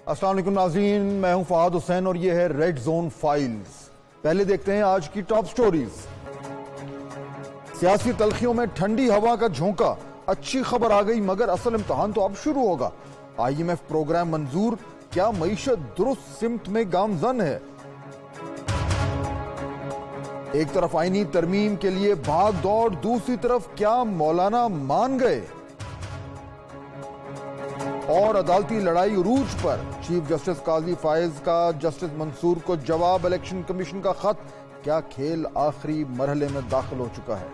السلام علیکم ناظرین، میں ہوں فہد حسین اور یہ ہے ریڈ زون فائلز۔ پہلے دیکھتے ہیں آج کی ٹاپ سٹوریز۔ سیاسی تلخیوں میں ٹھنڈی ہوا کا جھونکا، اچھی خبر آ گئی مگر اصل امتحان تو اب شروع ہوگا۔ IMF پروگرام منظور، کیا معیشت درست سمت میں گامزن ہے؟ ایک طرف آئینی ترمیم کے لیے بھاگ دوڑ، دوسری طرف کیا مولانا مان گئے؟ اور عدالتی لڑائی عروج پر، چیف جسٹس قاضی فائز کا جسٹس منصور کو جواب الیکشن کمیشن کا خط، کیا کھیل آخری مرحلے میں داخل ہو چکا ہے؟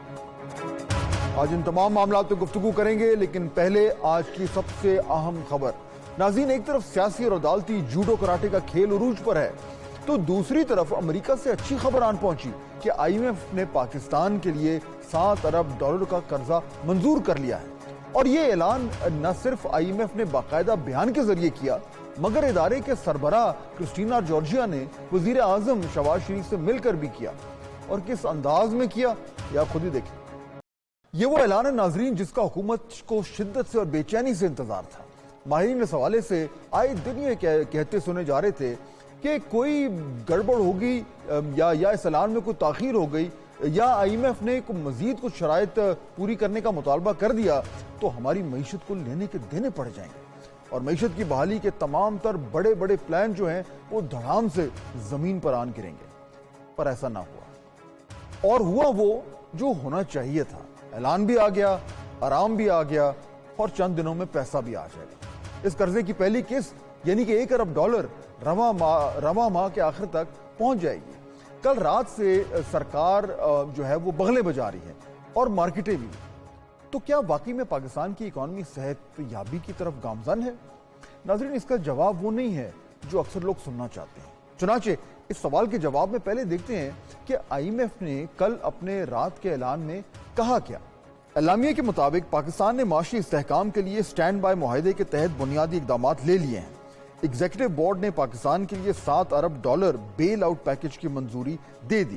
آج ان تمام معاملات پہ گفتگو کریں گے، لیکن پہلے آج کی سب سے اہم خبر۔ ناظرین، ایک طرف سیاسی اور عدالتی جوڈو کراٹے کا کھیل عروج پر ہے، تو دوسری طرف امریکہ سے اچھی خبر آن پہنچی کہ IMF نے پاکستان کے لیے $7 ارب کا قرضہ منظور کر لیا ہے۔ اور یہ اعلان نہ صرف IMF نے باقاعدہ بیان کے ذریعے کیا، مگر ادارے کے سربراہ کرسٹینا جارجیا نے وزیر اعظم شہباز شریف سے مل کر بھی کیا۔ اور کس انداز میں کیا، یا خود ہی دیکھیں۔ یہ وہ اعلان ہے ناظرین جس کا حکومت کو شدت سے اور بے چینی سے انتظار تھا۔ ماہرین اس حوالے سے آئے دن یہ کہتے سنے جا رہے تھے کہ کوئی گڑبڑ ہوگی یا اس اعلان میں کوئی تاخیر ہو گئی، یا IMF نے مزید کچھ شرائط پوری کرنے کا مطالبہ کر دیا تو ہماری معیشت کو لینے کے دینے پڑ جائیں گے، اور معیشت کی بحالی کے تمام تر بڑے بڑے پلان جو ہیں وہ دھڑام سے زمین پر آن گریں گے۔ پر ایسا نہ ہوا، اور ہوا وہ جو ہونا چاہیے تھا۔ اعلان بھی آ گیا، آرام بھی آ گیا، اور چند دنوں میں پیسہ بھی آ جائے گا۔ اس قرضے کی پہلی قسط یعنی کہ $1 ارب رواں ماہ کے آخر تک پہنچ جائے گی۔ کل رات سے سرکار جو ہے وہ بغلے بجا رہی ہے، اور مارکیٹیں بھی۔ تو کیا واقعی میں پاکستان کی اکانومی صحت یابی کی طرف گامزن ہے؟ ناظرین، اس کا جواب وہ نہیں ہے جو اکثر لوگ سننا چاہتے ہیں۔ چنانچہ اس سوال کے جواب میں پہلے دیکھتے ہیں کہ IMF نے کل اپنے رات کے اعلان میں کہا کیا۔ اعلامیے کے مطابق پاکستان نے معاشی استحکام کے لیے سٹینڈ بائی معاہدے کے تحت بنیادی اقدامات لے لیے ہیں۔ ایگزیکٹو بورڈ نے پاکستان کے لیے $7 ارب بیل آؤٹ پیکج کی منظوری دے دی،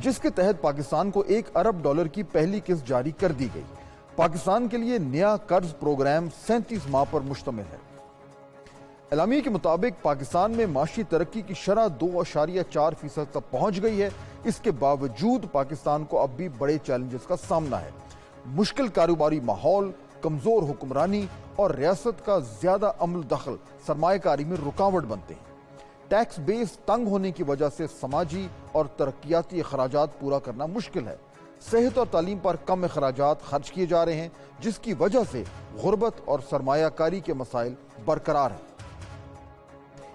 جس کے تحت پاکستان کو $1 ارب کی پہلی قسط جاری کر دی گئی۔ پاکستان کے لیے نیا قرض پروگرام 37 ماہ پر مشتمل ہے۔ اعلامیے کے مطابق پاکستان میں معاشی ترقی کی شرح 2.4% تک پہنچ گئی ہے۔ اس کے باوجود پاکستان کو اب بھی بڑے چیلنجز کا سامنا ہے۔ مشکل کاروباری ماحول، کمزور حکمرانی اور ریاست کا زیادہ عمل دخل سرمایہ کاری میں رکاوٹ بنتے ہیں۔ ٹیکس بیس تنگ ہونے کی وجہ سے سماجی اور ترقیاتی اخراجات پورا کرنا مشکل ہے۔ صحت اور تعلیم پر کم اخراجات خرچ کیے جا رہے ہیں، جس کی وجہ سے غربت اور سرمایہ کاری کے مسائل برقرار ہیں۔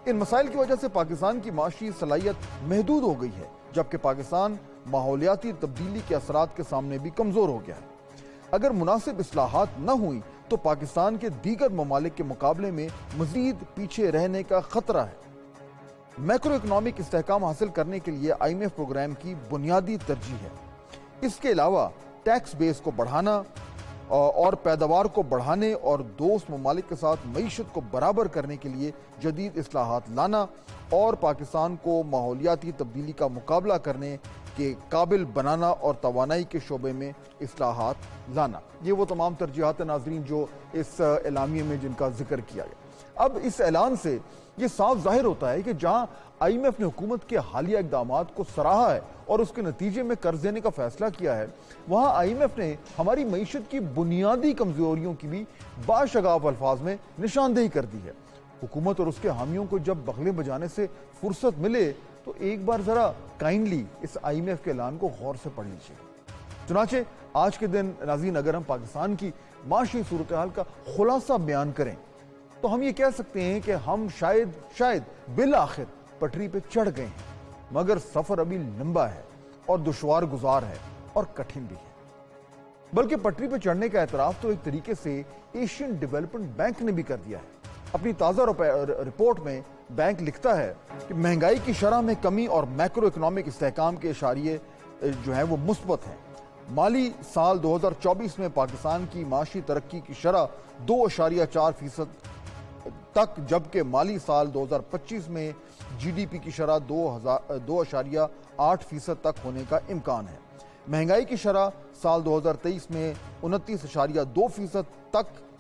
ان مسائل کی وجہ سے پاکستان کی معاشی صلاحیت محدود ہو گئی ہے، جبکہ پاکستان ماحولیاتی تبدیلی کے اثرات کے سامنے بھی کمزور ہو گیا ہے۔ اگر مناسب اصلاحات نہ ہوئیں تو پاکستان کے دیگر ممالک کے مقابلے میں مزید پیچھے رہنے کا خطرہ ہے۔ میکرو اکنامک استحکام حاصل کرنے کے لیے IMF پروگرام کی بنیادی ترجیح ہے۔ اس کے علاوہ ٹیکس بیس کو بڑھانا اور پیداوار کو بڑھانے اور دوست ممالک کے ساتھ معیشت کو برابر کرنے کے لیے جدید اصلاحات لانا، اور پاکستان کو ماحولیاتی تبدیلی کا مقابلہ کرنے کے قابل بنانا اور توانائی کے شعبے میں اصلاحات لانا۔ یہ وہ تمام ترجیحات ہیں ناظرین جو اس اعلامیے میں جن کا ذکر کیا گیا۔ اب اس اعلان سے یہ صاف ظاہر ہوتا ہے کہ جہاں IMF نے حکومت کے حالیہ اقدامات کو سراہا ہے اور اس کے نتیجے میں قرض دینے کا فیصلہ کیا ہے، وہاں IMF نے ہماری معیشت کی بنیادی کمزوریوں کی بھی باشگاف الفاظ میں نشاندہی کر دی ہے۔ حکومت اور اس کے حامیوں کو جب بغلے بجانے سے فرصت ملے تو ایک بار ذرا کائنڈلی اس IMF کے اعلان کو غور سے پڑھ لیجیے۔ چنانچہ آج کے دن ناظرین، اگر ہم پاکستان کی معاشی صورتحال کا خلاصہ بیان کریں تو ہم یہ کہہ سکتے ہیں کہ ہم شاید بالآخر پٹری پہ چڑھ گئے ہیں، مگر سفر ابھی لمبا ہے اور دشوار گزار ہے اور کٹھن بھی ہے۔ بلکہ پٹری پہ چڑھنے کا اعتراف تو ایک طریقے سے ایشین ڈیولپمنٹ بینک نے بھی کر دیا ہے۔ اپنی تازہ رپورٹ میں بینک لکھتا ہے کہ مہنگائی کی شرح میں کمی اور میکرو اکنامک استحکام کے اشاریے جو ہیں وہ مثبت ہیں۔ مالی سال 2024 میں پاکستان کی معاشی ترقی کی شرح 2.4% تک، جبکہ مالی سال 2025 میں GDP کی شرح 2.8% تک ہونے کا امکان ہے۔ مہنگائی کی شرح سال 2023 میں 29.2% تک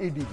ADB।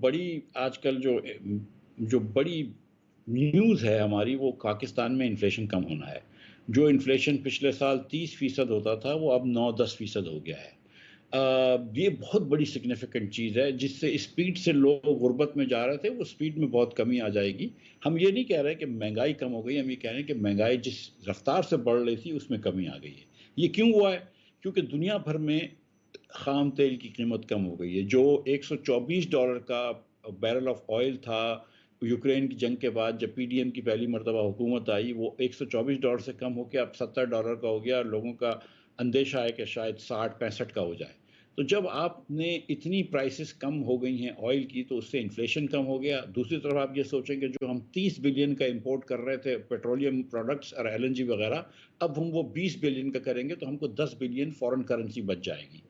بڑی آج کل جو بڑی نیوز ہے ہماری، وہ پاکستان میں انفلیشن کم ہونا ہے. جو انفلیشن پچھلے سال 30% ہوتا تھا وہ اب 9-10% ہو گیا ہے. یہ بہت بڑی سگنیفیکنٹ چیز ہے، جس سے اسپیڈ سے لوگ غربت میں جا رہے تھے، وہ اسپیڈ میں بہت کمی آ جائے گی. ہم یہ نہیں کہہ رہے کہ مہنگائی کم ہو گئی، ہم یہ کہہ رہے ہیں کہ مہنگائی جس رفتار سے بڑھ رہی تھی اس میں کمی آ گئی ہے. یہ کیوں ہوا ہے؟ کیونکہ دنیا بھر میں خام تیل کی قیمت کم ہو گئی ہے. جو $124 کا بیرل آف آئل تھا یوکرین کی جنگ کے بعد، جب پی ڈی ایم کی پہلی مرتبہ حکومت آئی، وہ $124 سے کم ہو کے اب $70 کا ہو گیا، اور لوگوں کا اندیشہ ہے کہ شاید 60-65 کا ہو جائے. تو جب آپ نے اتنی پرائسز کم ہو گئی ہیں آئل کی، تو اس سے انفلیشن کم ہو گیا. دوسری طرف آپ یہ سوچیں کہ جو ہم 30 بلین کا امپورٹ کر رہے تھے پیٹرولیم پروڈکٹس اور ایل این جی وغیرہ، اب ہم وہ 20 بلین کا کریں گے، تو ہم کو 10 بلین فورن کرنسی بچ جائے گی.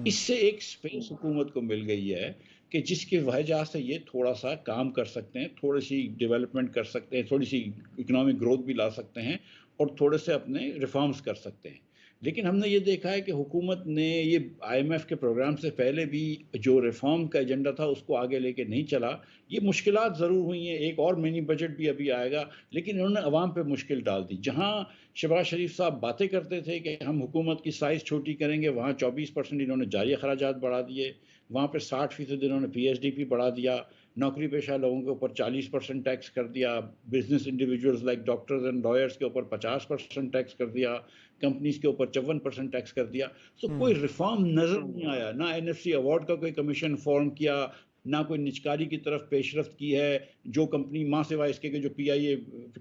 اس سے ایک سپیس حکومت کو مل گئی ہے کہ جس کی وجہ سے یہ تھوڑا سا کام کر سکتے ہیں، تھوڑی سی ڈیولپمنٹ کر سکتے ہیں، تھوڑی سی اکنامک گروتھ بھی لا سکتے ہیں، اور تھوڑے سے اپنے ریفارمز کر سکتے ہیں. لیکن ہم نے یہ دیکھا ہے کہ حکومت نے یہ آئی ایم ایف کے پروگرام سے پہلے بھی جو ریفارم کا ایجنڈا تھا اس کو آگے لے کے نہیں چلا. یہ مشکلات ضرور ہوئی ہیں، ایک اور منی بجٹ بھی ابھی آئے گا، لیکن انہوں نے عوام پہ مشکل ڈال دی. جہاں شہباز شریف صاحب باتیں کرتے تھے کہ ہم حکومت کی سائز چھوٹی کریں گے، وہاں 24% انہوں نے جاری اخراجات بڑھا دیے. وہاں پہ 60% انہوں نے پی ایچ ڈی پی بڑھا دیا. نوکری پیشہ لوگوں کے اوپر 40% ٹیکس کر دیا. Business individuals like doctors and lawyers کے اوپر 50% ٹیکس کر دیا. کمپنیز کے اوپر 54% ٹیکس کر دیا. سو کوئی ریفارم نظر نہیں آیا. نہ این ایف سی ایوارڈ کا کوئی کمیشن فارم کیا، نہ کوئی نجکاری کی طرف پیش رفت کی ہے. جو کمپنی ماں سوائے اس کے جو پی آئی اے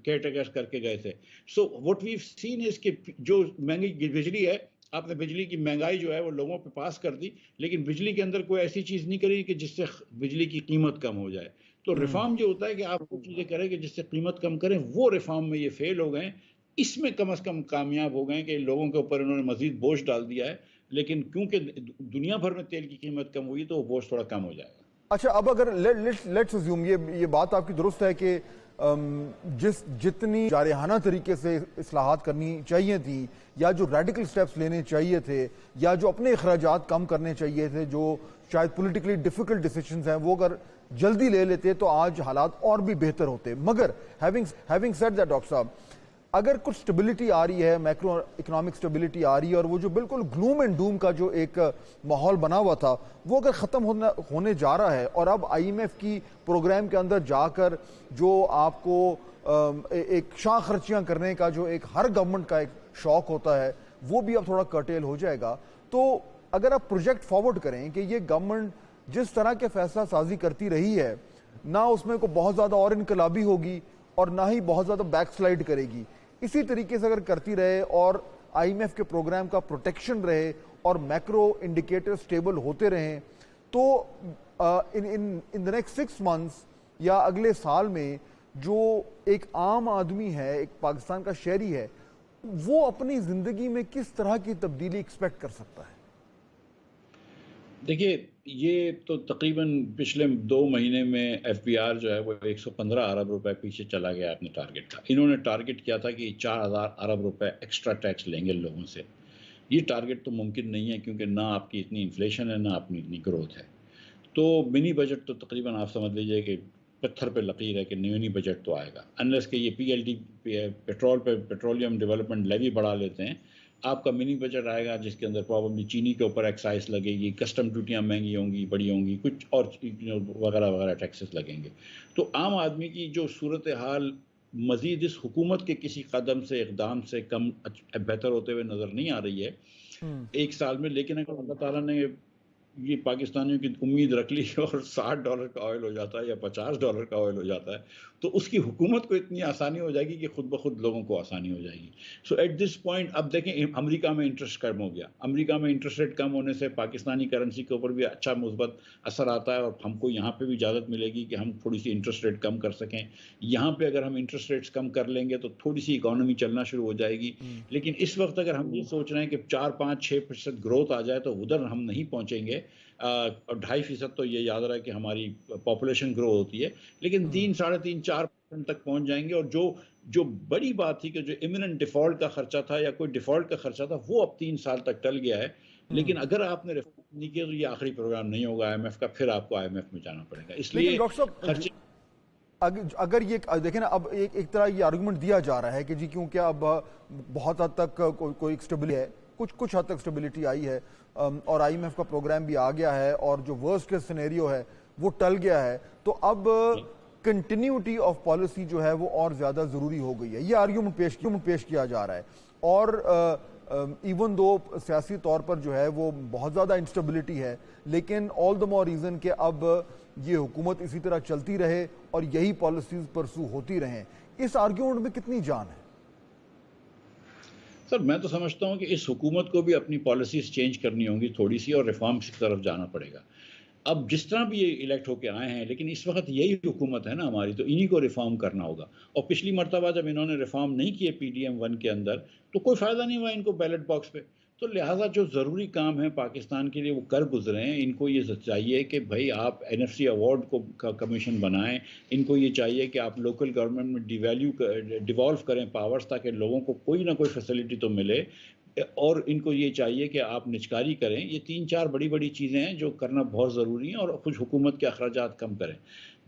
کیئر ٹیکرز کر کے گئے تھے. سو واٹ ویو سین از کہ جو مہنگی بجلی ہے، آپ نے بجلی کی مہنگائی جو ہے وہ لوگوں پہ پاس کر دی، لیکن بجلی کے اندر کوئی ایسی چیز نہیں کری کہ جس سے بجلی کی قیمت کم ہو جائے. تو ریفارم جو ہوتا ہے کہ آپ وہ چیزیں کریں کہ جس سے قیمت کم کریں، وہ ریفارم میں یہ فیل ہو گئے. اس میں کم از کم کامیاب ہو گئے کہ لوگوں کے اوپر انہوں نے مزید بوجھ ڈال دیا ہے، لیکن کیونکہ دنیا بھر میں تیل کی قیمت کم ہوئی تو وہ بوجھ تھوڑا کم ہو جائے گا. اچھا، اب اگر لیٹس اسیوم یہ بات آپ کی درست ہے کہ جتنی جارحانہ طریقے سے اصلاحات کرنی چاہیے تھیں، یا جو ریڈیکل سٹیپس لینے چاہیے تھے، یا جو اپنے اخراجات کم کرنے چاہیے تھے، جو شاید پولیٹیکلی ڈیفیکلٹ ڈیسیشنز ہیں، وہ اگر جلدی لے لیتے تو آج حالات اور بھی بہتر ہوتے. مگر ہیونگ سیڈ دیٹ ڈاکٹر صاحب، اگر کچھ سٹیبلٹی آ رہی ہے، میکرو اکنامک سٹیبلٹی آ رہی ہے، اور وہ جو بالکل گلوم اینڈ ڈوم کا جو ایک ماحول بنا ہوا تھا وہ اگر ختم ہونے جا رہا ہے، اور اب آئی ایم ایف کی پروگرام کے اندر جا کر جو آپ کو ایک شاہ خرچیاں کرنے کا جو ایک ہر گورنمنٹ کا ایک شوق ہوتا ہے وہ بھی اب تھوڑا کرٹیل ہو جائے گا، تو اگر آپ پروجیکٹ فارورڈ کریں کہ یہ گورنمنٹ جس طرح کے فیصلہ سازی کرتی رہی ہے، نہ اس میں کوئی بہت زیادہ اور انقلابی ہوگی اور نہ ہی بہت زیادہ بیک سلائڈ کرے گی، اسی طریقے سے اگر کرتی رہے اور آئی ایم ایف کے پروگرام کا پروٹیکشن رہے اور میکرو انڈیکیٹر سٹیبل ہوتے رہیں، تو ان the next 6 months یا اگلے سال میں جو ایک عام آدمی ہے، ایک پاکستان کا شہری ہے، وہ اپنی زندگی میں کس طرح کی تبدیلی ایکسپیکٹ کر سکتا ہے؟ دیکھیے، یہ تو تقریباً پچھلے 2 مہینے میں ایف بی آر جو ہے وہ 115 ارب روپے پیچھے چلا گیا اپنے ٹارگٹ کا. انہوں نے ٹارگٹ کیا تھا کہ 4000 ارب روپے ایکسٹرا ٹیکس لیں گے لوگوں سے. یہ ٹارگٹ تو ممکن نہیں ہے، کیونکہ نہ آپ کی اتنی انفلیشن ہے، نہ اپنی اتنی گروتھ ہے. تو منی بجٹ تو تقریباً آپ سمجھ لیجئے کہ پتھر پہ لکیر ہے کہ منی بجٹ تو آئے گا، انلیس کہ یہ پی ایل ڈی پیٹرول پہ پیٹرولیم ڈیولپمنٹ لیوی بڑھا لیتے ہیں. آپ کا منی بجٹ آئے گا جس کے اندر پرابیبلی چینی کے اوپر ایکسائز لگے گی، کسٹم ڈیوٹیاں مہنگی ہوں گی، بڑی ہوں گی، کچھ اور وغیرہ وغیرہ ٹیکسز لگیں گے. تو عام آدمی کی جو صورتحال مزید اس حکومت کے کسی قدم سے، اقدام سے کم بہتر ہوتے ہوئے نظر نہیں آ رہی ہے 1 سال میں. لیکن اگر اللہ تعالیٰ نے یہ پاکستانیوں کی امید رکھ لی اور $60 کا آئل ہو جاتا ہے یا $50 کا آئل ہو جاتا ہے، تو اس کی حکومت کو اتنی آسانی ہو جائے گی کہ خود بخود لوگوں کو آسانی ہو جائے گی. سو ایٹ دس پوائنٹ اب دیکھیں امریکہ میں انٹرسٹ کم ہو گیا. امریکہ میں انٹرسٹ ریٹ کم ہونے سے پاکستانی کرنسی کے اوپر بھی اچھا مثبت اثر آتا ہے، اور ہم کو یہاں پہ بھی اجازت ملے گی کہ ہم تھوڑی سی انٹرسٹ ریٹ کم کر سکیں. یہاں پہ اگر ہم انٹرسٹ ریٹس کم کر لیں گے تو تھوڑی سی اکانومی چلنا شروع ہو جائے گی. لیکن اس وقت اگر ہم یہ سوچ رہے ہیں کہ 4-5-6% گروتھ آ جائے تو ادھر ہم نہیں پہنچیں گے. 2.5% تو یہ یاد رہا کہ ہماری پاپولیشن گرو ہوتی ہے، لیکن 3-3.5-4% تک پہنچ جائیں گے. اور جو بڑی بات تھی کہ جو امیوننٹ ڈیفالٹ کا خرچہ تھا یا کوئی ڈیفالٹ کا خرچہ تھا، وہ اب 3 سال تک ٹل گیا ہے. لیکن اگر آپ نے نہیں کیا تو یہ آخری پروگرام نہیں ہوگا IMF کا، پھر آپ کو IMF میں جانا پڑے گا. اس لیکن لیے ڈاکٹر صاحب خرچے اگر یہ دیکھیں نا، اب ایک طرح یہ آرگومنٹ دیا جا رہا ہے کہ جی کیونکہ اب بہت حد تک کوئی اسٹیبلٹی ہے، کچھ حد تک اسٹیبلٹی آئی ہے اور IMF کا پروگرام بھی آ گیا ہے اور جو ورسٹ کیس سینیریو ہے وہ ٹل گیا ہے، تو اب کنٹینیوٹی آف پالیسی جو ہے وہ اور زیادہ ضروری ہو گئی ہے. یہ آرگیومنٹ پیش کیا جا رہا ہے. اور ایون دو سیاسی طور پر جو ہے وہ بہت زیادہ انسٹیبلٹی ہے، لیکن آل دا مور ریزن کہ اب یہ حکومت اسی طرح چلتی رہے اور یہی پالیسیز پرسو ہوتی رہیں. اس آرگیومنٹ میں کتنی جان ہے؟ سر میں تو سمجھتا ہوں کہ اس حکومت کو بھی اپنی پالیسیز چینج کرنی ہوں گی تھوڑی سی، اور ریفارمس کی طرف جانا پڑے گا. اب جس طرح بھی یہ الیکٹ ہو کے آئے ہیں، لیکن اس وقت یہی حکومت ہے نا ہماری، تو انہی کو ریفارم کرنا ہوگا. اور پچھلی مرتبہ جب انہوں نے ریفارم نہیں کیے PDM-1 کے اندر تو کوئی فائدہ نہیں ہوا ان کو بیلٹ باکس پہ. تو لہٰذا جو ضروری کام ہے پاکستان کے لیے وہ کر گزرے ہیں. ان کو یہ چاہیے کہ بھائی آپ NFC ایوارڈ کو کمیشن بنائیں. ان کو یہ چاہیے کہ آپ لوکل گورنمنٹ میں ڈیوالو کریں پاورز، تاکہ لوگوں کو کوئی نہ کوئی فیسلٹی تو ملے. اور ان کو یہ چاہیے کہ آپ نجکاری کریں. یہ 3-4 بڑی چیزیں ہیں جو کرنا بہت ضروری ہیں، اور کچھ حکومت کے اخراجات کم کریں.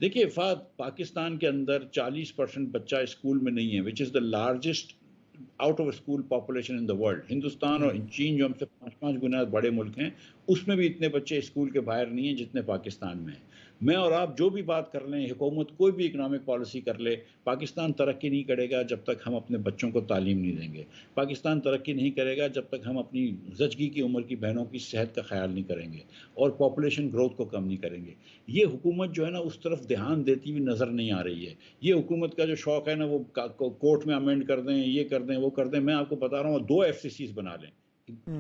دیکھیے فہد، پاکستان کے اندر 40% بچہ اسکول میں نہیں ہے، which is the largest out of school population in the world. Hindustan اور چین جو ہم سے 5 گنا بڑے ملک ہیں، اس میں بھی اتنے بچے اسکول کے باہر نہیں ہیں جتنے پاکستان میں ہیں. میں اور آپ جو بھی بات کر لیں، حکومت کوئی بھی اکنامک پالیسی کر لے، پاکستان ترقی نہیں کرے گا جب تک ہم اپنے بچوں کو تعلیم نہیں دیں گے. پاکستان ترقی نہیں کرے گا جب تک ہم اپنی زچگی کی عمر کی بہنوں کی صحت کا خیال نہیں کریں گے اور پاپولیشن گروتھ کو کم نہیں کریں گے. یہ حکومت جو ہے نا اس طرف دھیان دیتی ہوئی نظر نہیں آ رہی ہے. یہ حکومت کا جو شوق ہے نا وہ کورٹ میں امینڈ کر دیں، یہ کر دیں، وہ کر دیں. میں آپ کو بتا رہا ہوں 2 FCCs بنا لیں،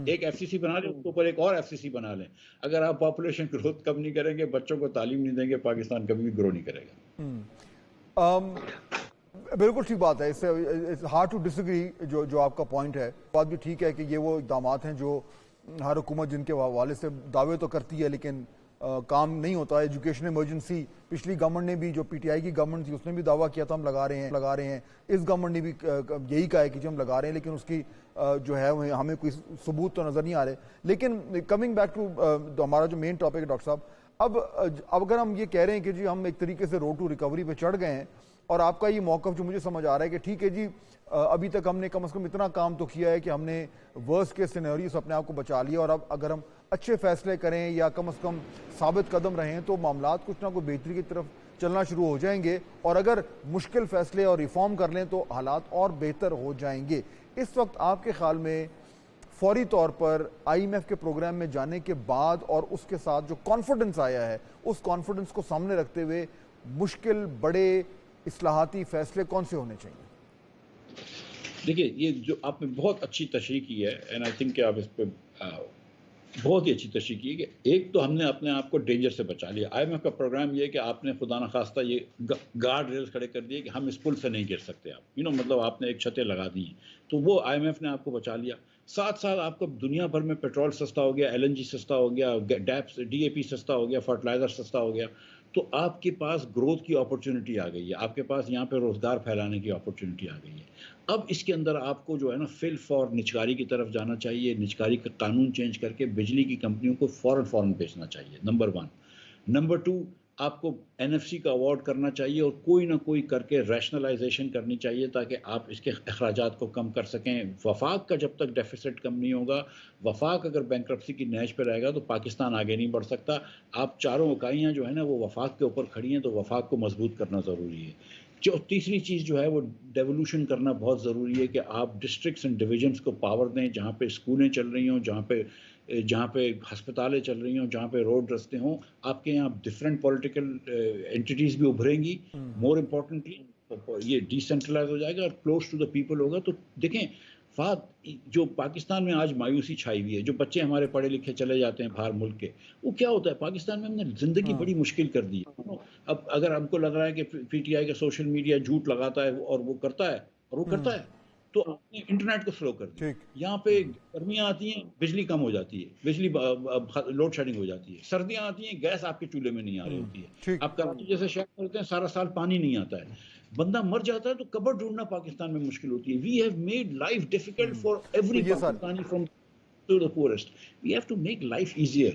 ایک FCC بنا لیں، اس کے اوپر ایک اور FCC بنا لیں. اگر آپ پاپولیشن گروتھ کم نہیں کریں گے، بچوں کو تعلیم نہیں دیں گے، پاکستان کبھی بھی گرو نہیں کرے گا. بالکل ٹھیک بات ہے. اس سے ہارڈ ٹو ڈس ایگری جو آپ کا پوائنٹ ہے. بات بھی ٹھیک ہے کہ یہ وہ اقدامات ہیں جو ہر حکومت جن کے حوالے سے دعوے تو کرتی ہے لیکن کام نہیں ہوتا. ایجوکیشن ایمرجنسی پچھلی گورنمنٹ نے بھی، جو PTI کی گورنمنٹ تھی، اس نے بھی دعویٰ کیا تھا ہم لگا رہے ہیں. اس گورنمنٹ نے بھی یہی کہا ہے کہ جو ہم لگا رہے ہیں، لیکن اس کی جو ہے ہمیں کوئی ثبوت تو نظر نہیں آ رہے. لیکن کمنگ بیک ٹو ہمارا جو مین ٹاپک ہے ڈاکٹر صاحب، اب اگر ہم یہ کہہ رہے ہیں کہ جی ہم ایک طریقے سے روڈ ٹو ریکوری پہ چڑھ گئے ہیں، اور آپ کا یہ موقف جو مجھے سمجھ آ رہا ہے کہ ٹھیک ہے جی ابھی تک ہم نے کم از کم اتنا کام تو کیا ہے کہ ہم نے ورسٹ کے سینیریو سے اپنے آپ کو بچا لیا، اور اب اگر ہم اچھے فیصلے کریں یا کم از کم ثابت قدم رہیں تو معاملات کچھ نہ کوئی بہتری کی طرف چلنا شروع ہو جائیں گے، اور اگر مشکل فیصلے اور ریفارم کر لیں تو حالات اور بہتر ہو جائیں گے. اس وقت آپ کے خیال میں فوری طور پر IMF کے پروگرام میں جانے کے بعد اور اس کے ساتھ جو کانفیڈنس آیا ہے، اس کانفیڈنس کو سامنے رکھتے ہوئے مشکل بڑے اصلاحاتی فیصلے کون سے ہونے چاہیے؟ دیکھیے یہ جو آپ نے بہت اچھی تشریح کی ہے، اینڈ آئی تھنک کہ آپ اس پہ بہت ہی اچھی تشریح کی ہے کہ ایک تو ہم نے اپنے آپ کو ڈینجر سے بچا لیا. IMF کا پروگرام یہ ہے کہ آپ نے خدا نخواستہ یہ گارڈ ریلز کھڑے کر دیے کہ ہم اس پل سے نہیں گر سکتے. آپ مطلب آپ نے ایک چھتیں لگا دی ہیں، تو وہ IMF نے آپ کو بچا لیا. ساتھ آپ کو دنیا بھر میں پیٹرول سستا ہو گیا، LNG سستا ہو گیا، DAP سستا ہو گیا، فرٹیلائزر سستا ہو گیا. تو آپ کے پاس گروتھ کی اپرچونٹی آ گئی ہے، آپ کے پاس یہاں پہ روزگار پھیلانے کی اپرچونٹی آ گئی ہے. اب اس کے اندر آپ کو جو ہے نا فلف اور نجکاری کی طرف جانا چاہیے. نجکاری کا قانون چینج کر کے بجلی کی کمپنیوں کو فوراً بیچنا چاہیے، نمبر 1. نمبر 2، آپ کو NFC کا ایوارڈ کرنا چاہیے اور کوئی نہ کوئی کر کے ریشنلائزیشن کرنی چاہیے تاکہ آپ اس کے اخراجات کو کم کر سکیں. وفاق کا جب تک ڈیفیسٹ کم نہیں ہوگا، وفاق اگر بینکرپسی کی نہج پہ رہے گا تو پاکستان آگے نہیں بڑھ سکتا. آپ چاروں اکائیاں جو ہیں نا وہ وفاق کے اوپر کھڑی ہیں، تو وفاق کو مضبوط کرنا ضروری ہے. جو تیسری چیز جو ہے وہ ڈیولوشن کرنا بہت ضروری ہے کہ آپ ڈسٹرکٹس اینڈ ڈویژنس کو پاور دیں. جہاں پہ اسکولیں چل رہی ہوں، جہاں پہ ہسپتالیں چل رہی ہوں، جہاں پہ روڈ رستے ہوں، آپ کے یہاں ڈفرینٹ پولیٹیکل انٹیٹیز بھی ابھریں گی. مور امپورٹنٹلی یہ ڈی سینٹرلائز ہو جائے گا اور کلوز ٹو دا پیپل ہوگا. تو دیکھیں فہد، جو پاکستان میں آج مایوسی چھائی ہوئی ہے، جو بچے ہمارے پڑھے لکھے چلے جاتے ہیں باہر ملک کے، وہ کیا ہوتا ہے پاکستان میں ہم نے زندگی بڑی مشکل کر دی ہے. اب اگر ہم کو لگ رہا ہے کہ PTI کا سوشل میڈیا جھوٹ لگاتا ہے اور وہ کرتا ہے تو آپ نے انٹرنیٹ کو سلو کر دیا. یہاں پہ گرمیاں آتی ہیں، بجلی کم ہو جاتی ہے، بجلی لوڈ شیڈنگ ہو جاتی ہے. سردیاں آتی ہیں، گیس آپ کے چولہے میں نہیں آ رہی ہوتی ہے. آپ کراچی جیسے شہر میں رہتے ہیں، سارا سال پانی نہیں آتا ہے. بندہ مر جاتا ہے تو قبر ڈھونڈنا پاکستان میں مشکل ہوتی ہے. We have made life difficult for every Pakistani. to the poorest. We have to make life easier.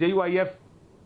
JUIF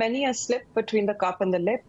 many a slip between the cup and the lip,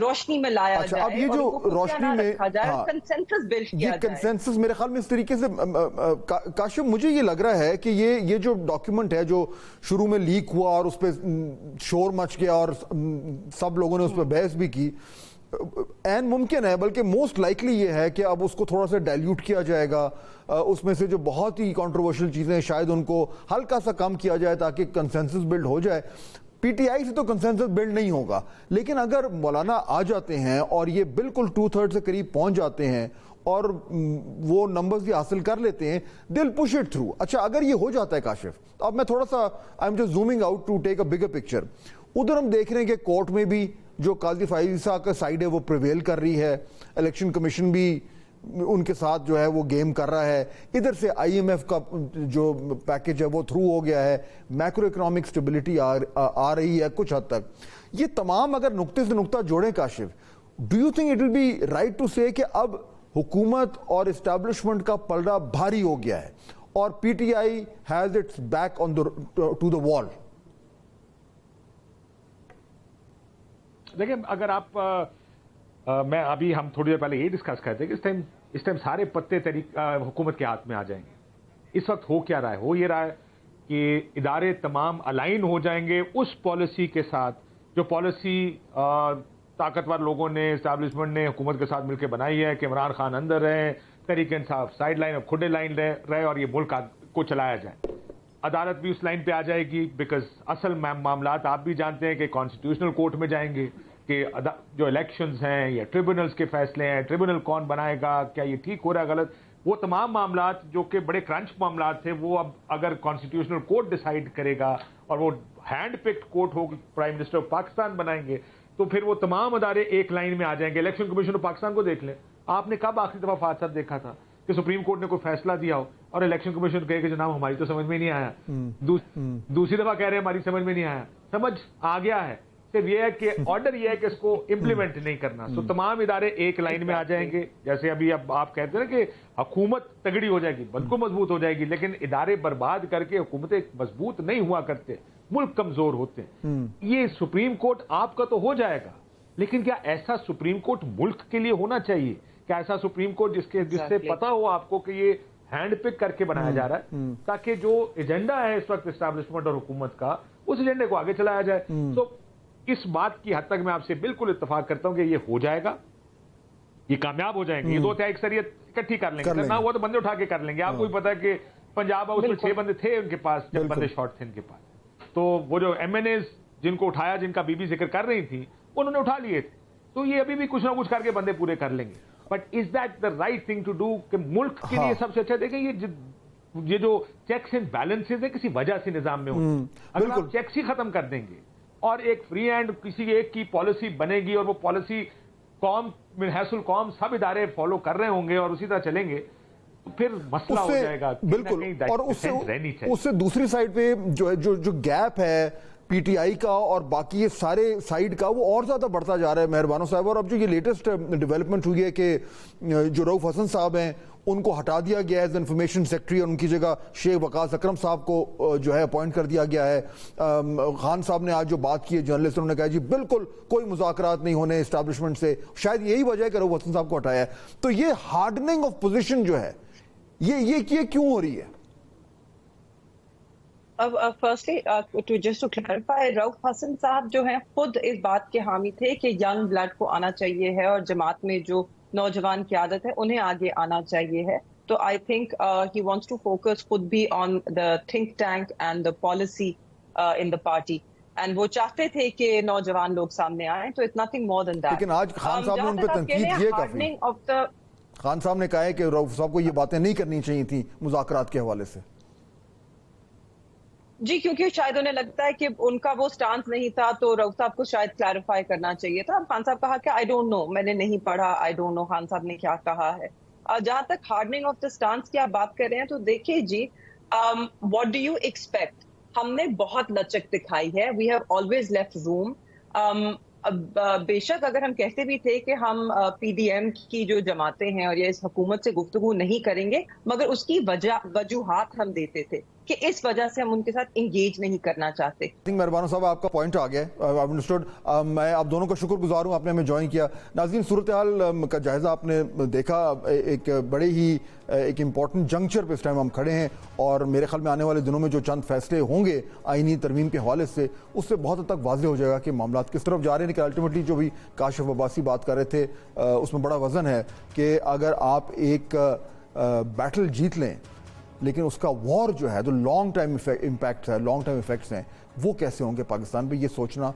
روشنی میں لایا اچھا، جائے اب یہ جو روشنی میں کنسنسس بلڈ کیا یہ کنسنسس میرے خیال میں اس طریقے سے کاشف مجھے یہ لگ رہا ہے کہ یہ جو ڈاکیومنٹ ہے جو شروع میں لیک ہوا اور اس پہ شور مچ گیا اور سب لوگوں نے اس پہ بحث بھی کی، این ممکن ہے بلکہ موسٹ لائکلی یہ ہے کہ اب اس کو تھوڑا سا ڈائلیوٹ کیا جائے گا، اس میں سے جو بہت ہی کنٹروورشل چیزیں ہیں شاید ان کو ہلکا سا کم کیا جائے تاکہ کنسنسس بلڈ ہو جائے۔ پی ٹی آئی سے تو کنسنسس بلڈ نہیں ہوگا، لیکن اگر مولانا آ جاتے ہیں اور یہ بالکل 2/3 سے قریب پہنچ جاتے ہیں اور وہ نمبرز بھی حاصل کر لیتے ہیں، they'll push it through۔ اچھا، اگر یہ ہو جاتا ہے کاشف، اب میں تھوڑا سا I'm just zooming out to take a bigger picture۔ ادھر ہم دیکھ رہے ہیں کہ کورٹ میں بھی جو قاضی فائز عیسیٰ کا سائیڈ ہے وہ پریویل کر رہی ہے، الیکشن کمیشن بھی ان کے ساتھ جو ہے وہ گیم کر رہا ہے، ادھر سے آئی ایم ایف کا جو پیکج ہے وہ تھرو ہو گیا ہے، میکرو اکنامک سٹیبلٹی آ رہی ہے کچھ حد تک۔ یہ تمام اگر نقطے سے نقطہ جوڑیں Kashif, do you think it will be right to say کہ اب حکومت اور اسٹیبلشمنٹ کا پلڑا بھاری ہو گیا ہے اور P T I has its back on to the wall? دیکھیں، اگر آپ میں ابھی ہم تھوڑی دیر پہلے یہ ڈسکس کرتے کہ اس ٹائم سارے پتے حکومت کے ہاتھ میں آ جائیں گے۔ اس وقت ہو کیا رہا ہے؟ ہو یہ رہا ہے کہ ادارے تمام الائن ہو جائیں گے اس پالیسی کے ساتھ جو پالیسی طاقتور لوگوں نے، اسٹیبلشمنٹ نے حکومت کے ساتھ مل کے بنائی ہے کہ عمران خان اندر رہے، تحریک انصاف سائڈ لائن اور کھڈے لائن رہے اور یہ ملک کو چلایا جائے۔ عدالت بھی اس لائن پہ آ جائے گی، بیکاز اصل معاملات آپ بھی جانتے ہیں کہ کانسٹیٹیوشنل کورٹ میں جائیں گے کہ جو الیکشنز ہیں یا ٹریبونلز کے فیصلے ہیں، ٹریبونل کون بنائے گا، کیا یہ ٹھیک ہو رہا ہے غلط، وہ تمام معاملات جو کہ بڑے کرنچ معاملات تھے وہ اب اگر کانسٹیٹیوشنل کورٹ ڈیسائیڈ کرے گا اور وہ ہینڈ پکڈ کورٹ ہوگی، پرائم منسٹر آف پاکستان بنائیں گے، تو پھر وہ تمام ادارے ایک لائن میں آ جائیں گے۔ الیکشن کمیشن آف پاکستان کو دیکھ لیں، آپ نے کب آخری دفعہ فاض صاحب دیکھا تھا کہ سپریم کورٹ نے کوئی فیصلہ دیا ہو اور الیکشن کمیشن کہے کہ جناب ہماری تو سمجھ میں نہیں آیا، دوسری دفعہ کہہ رہے ہیں ہماری سمجھ میں نہیں آیا، سمجھ آ گیا ہے، صرف یہ ہے کہ آرڈر یہ ہے کہ اس کو امپلیمنٹ نہیں کرنا۔ تو تمام ادارے ایک لائن میں آ جائیں گے، جیسے ابھی اب آپ کہتے ہیں کہ حکومت تگڑی ہو جائے گی، بالکل مضبوط ہو جائے گی، لیکن ادارے برباد کر کے حکومتیں مضبوط نہیں ہوا کرتے، ملک کمزور ہوتے ہیں۔ یہ سپریم کورٹ آپ کا تو ہو جائے گا، لیکن کیا ایسا سپریم کورٹ ملک کے لیے ہونا چاہیے؟ کیا ایسا سپریم کورٹ جس سے پتا ہو آپ کو کہ یہ ہینڈ پک کر کے بنایا جا رہا ہے تاکہ جو ایجنڈا ہے اس وقت اسٹیبلشمنٹ اور حکومت کا، اس ایجنڈے کو آگے چلایا جائے؟ تو اس بات کی حد تک میں آپ سے بالکل اتفاق کرتا ہوں کہ یہ ہو جائے گا، یہ کامیاب ہو جائیں گے، یہ 2 تہائی اکثریت اکٹھی کر لیں گے، نہ وہ تو بندے اٹھا کے کر لیں گے۔ آپ کو بھی پتا ہے کہ پنجاب اس میں 6 بندے تھے ان کے پاس جب بندے شارٹ تھے ان کے پاس، تو وہ جو ایم این ایز جن کو اٹھایا، جن کا بی بی ذکر کر رہی تھی، انہوں نے اٹھا لیے تھے، تو یہ ابھی بھی کچھ نہ کچھ کر کے بندے پورے کر لیں گے۔ But is that the right thing to do کہ ملک کے لیے سب سے اچھا؟ دیکھیں یہ جو چیکس اینڈ بیلنسز ہیں کسی وجہ سے نظام میں ہوں، اگر آپ چیکس ہی ختم کر دیں گے اور ایک فری ہینڈ کسی ایک کی پالیسی بنے گی اور وہ پالیسی قوم من حیث القوم سب ادارے فالو کر رہے ہوں گے اور اسی طرح چلیں گے، تو پھر مسئلہ ہو جائے گا۔ بالکل، اور اس سے دوسری سائڈ پہ جو گیپ ہے پی ٹی آئی کا اور باقی یہ سارے سائیڈ کا، وہ اور زیادہ بڑھتا جا رہا ہے مہربانو صاحب۔ اور اب جو یہ لیٹسٹ ڈیولپمنٹ ہوئی ہے کہ جو رؤف حسن صاحب ہیں ان کو ہٹا دیا گیا ہے ایز انفارمیشن سیکرٹری اور ان کی جگہ شیخ وقاص اکرم صاحب کو جو ہے اپوائنٹ کر دیا گیا ہے۔ خان صاحب نے آج جو بات کی ہے جرنلسٹ، انہوں نے کہا جی بالکل کوئی مذاکرات نہیں ہونے اسٹیبلشمنٹ سے، شاید یہی وجہ ہے کہ رؤف حسن صاحب کو ہٹایا ہے۔ تو یہ ہارڈننگ آف پوزیشن جو ہے یہ کیوں ہو رہی ہے؟ فرسٹلی جسٹ ٹو کلیریفائی، رؤف حسن صاحب جو ہیں خود اس بات کے حامی تھے کہ ینگ بلڈ کو آنا چاہیے ہے اور جماعت میں جو نوجوان قیادت ہے انہیں آگے آنا چاہیے ہے۔ تو I think he wants to focus خود بھی on the think tank and the policy in the party, and وہ چاہتے تھے کہ نوجوان لوگ سامنے آئیں، تو it's nothing more than that. لیکن آج خان صاحب نے ان پہ تنقید کی ہے کافی، خان صاحب نے کہا ہے کہ رؤف صاحب کو یہ باتیں نہیں کرنی چاہیے تھیں مذاکرات کے حوالے سے۔ جی، کیونکہ شاید انہیں لگتا ہے کہ ان کا وہ سٹانس نہیں تھا، تو رؤف صاحب کو شاید کلیریفائی کرنا چاہیے تھا۔ خان صاحب کہا کہ آئی ڈونٹ نو، میں نے نہیں پڑھا، آئی ڈونٹ نو خان صاحب نے کیا کہا ہے۔ جہاں تک ہارڈننگ آف دا سٹانس کی آپ بات کر رہے ہیں، تو دیکھیے جی، واٹ ڈو یو ایکسپیکٹ؟ ہم نے بہت لچک دکھائی ہے، وی ہیو آلویز لیفٹ روم۔ بے شک اگر ہم کہتے بھی تھے کہ ہم پی ڈی ایم کی جو جماعتیں ہیں اور یہ اس حکومت سے گفتگو نہیں کریں گے، مگر اس کی وجوہات ہم دیتے تھے کہ اس وجہ سے ہم ان کے ساتھ انگیج نہیں کرنا چاہتے. مہربان صاحب آپ کا پوائنٹ آ گیا ہے, انڈرسٹوڈ. میں آپ دونوں کا شکر گزار ہوں, آپ نے ہمیں جوائن کیا. ناظرین, صورتحال کا جائزہ آپ نے دیکھا, ایک بڑے ہی ایک امپورٹنٹ جنکچر پہ اس ٹائم ہم کھڑے ہیں, اور میرے خیال میں آنے والے دنوں میں جو چند فیصلے ہوں گے آئینی ترمیم کے حوالے سے, اس سے بہت حد تک واضح ہو جائے گا کہ معاملات کس طرف جا رہے ہیں. کہ الٹیمیٹلی جو بھی کاشف عباسی بات کر رہے تھے اس میں بڑا وزن ہے کہ اگر آپ ایک بیٹل جیت لیں لیکن اس کا وار جو ہے, جو لانگ ٹائم امپیکٹ ہے, لانگ ٹائم ایفیکٹس ہیں, وہ کیسے ہوں گے پاکستان پہ, یہ سوچنا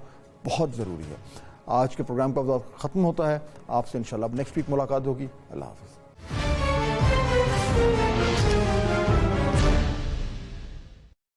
بہت ضروری ہے. آج کے پروگرام کا وقت ختم ہوتا ہے. آپ سے انشاءاللہ اب نیکسٹ ویک ملاقات ہوگی. اللہ حافظ.